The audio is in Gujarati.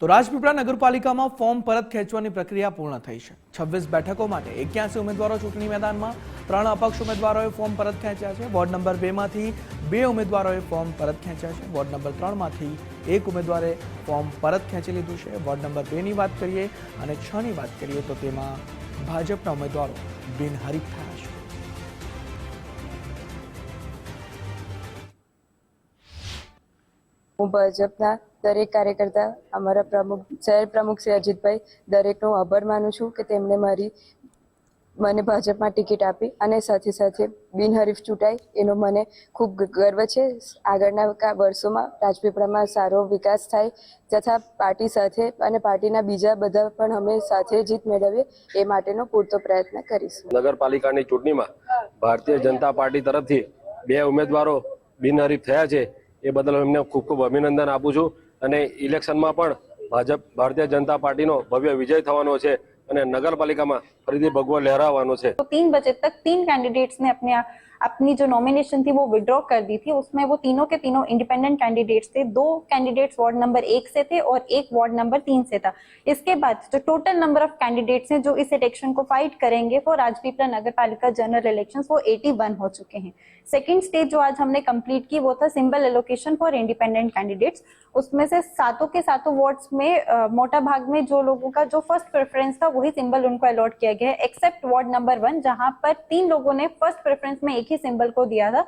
તો રાજપીપળા નગરપાલિકામાં ફોર્મ પરત ખેંચવાની પ્રક્રિયા પૂર્ણ થઈ છે। 26 બેઠકો માટે 81 ઉમેદવારો ચૂંટણી મેદાનમાં, 3 અપક્ષ ઉમેદવારોએ ફોર્મ પરત ખેંચ્યા છે। વોર્ડ નંબર 2 માંથી 2 ઉમેદવારોએ ફોર્મ પરત ખેંચ્યા છે। વોર્ડ નંબર 3 માંથી 1 ઉમેદવારે ફોર્મ પરત ખેંચી લીધું છે। વોર્ડ નંબર 2 ની વાત કરીએ અને 6 ની વાત કરીએ તો તેમાં ભાજપના ઉમેદવારો બિનહરીફ થયા છે। હું ભાજપના દરેક કાર્યકર્તા, અમારા પ્રમુખ, શહેર પ્રમુખ શ્રી અજીતભાઈ, દરેકનો આભાર માનું છું કે તેમણે મને ભાજપમાં ટિકિટ આપી અને સાથે સાથે બિનહરીફ ચૂંટાઈ એનો મને ખૂબ ગર્વ છે। આગળના વર્ષોમાં રાજપીપળામાં સારો વિકાસ થાય તથા પાર્ટી સાથે અને પાર્ટીના બીજા બધા પણ અમે સાથે જીત મેળવીએ એ માટેનો પૂરતો પ્રયત્ન કરીશું। નગરપાલિકાની ચૂંટણીમાં ભારતીય જનતા પાર્ટી તરફથી 2 ઉમેદવારો બિનહરીફ થયા છે। એ બદલ એમને ખૂબ ખૂબ અભિનંદન આપું છું અને ઇલેક્શનમાં પણ ભારતીય જનતા પાર્ટીનો ભવ્ય વિજય થવાનો છે અને નગરપાલિકામાં ફરીથી ભગવો લહેરાવાનો છે। तो 3 बजे तक 3 कैंडिडेट्स ने अपनी जो नॉमिनेशन थी वो विड्रॉ कर दी थी। उसमें वो तीनों के तीनों इंडिपेंडेंट कैंडिडेट्स थे। 2 कैंडिडेट्स वार्ड नंबर 1 से थे और 1 वार्ड नंबर 3 से था। इसके बाद जो टोटल नंबर ऑफ कैंडिडेट्स हैं जो इस इलेक्शन को फाइट करेंगे वो राजपीपला नगर पालिका जनरल इलेक्शंस वो 81 हो चुके हैं। सेकेंड स्टेज जो आज हमने कंप्लीट की वो था symbol allocation for independent candidates. उसमें से सातों के सातों वार्ड्स में मोटा भाग में जो लोगों का जो फर्स्ट प्रेफरेंस था वही सिंबल उनको अलॉट किया गया है, एक्सेप्ट वार्ड नंबर 1 जहां पर 3 लोगों ने फर्स्ट प्रेफरेंस में एक ही सिंबल को दिया था।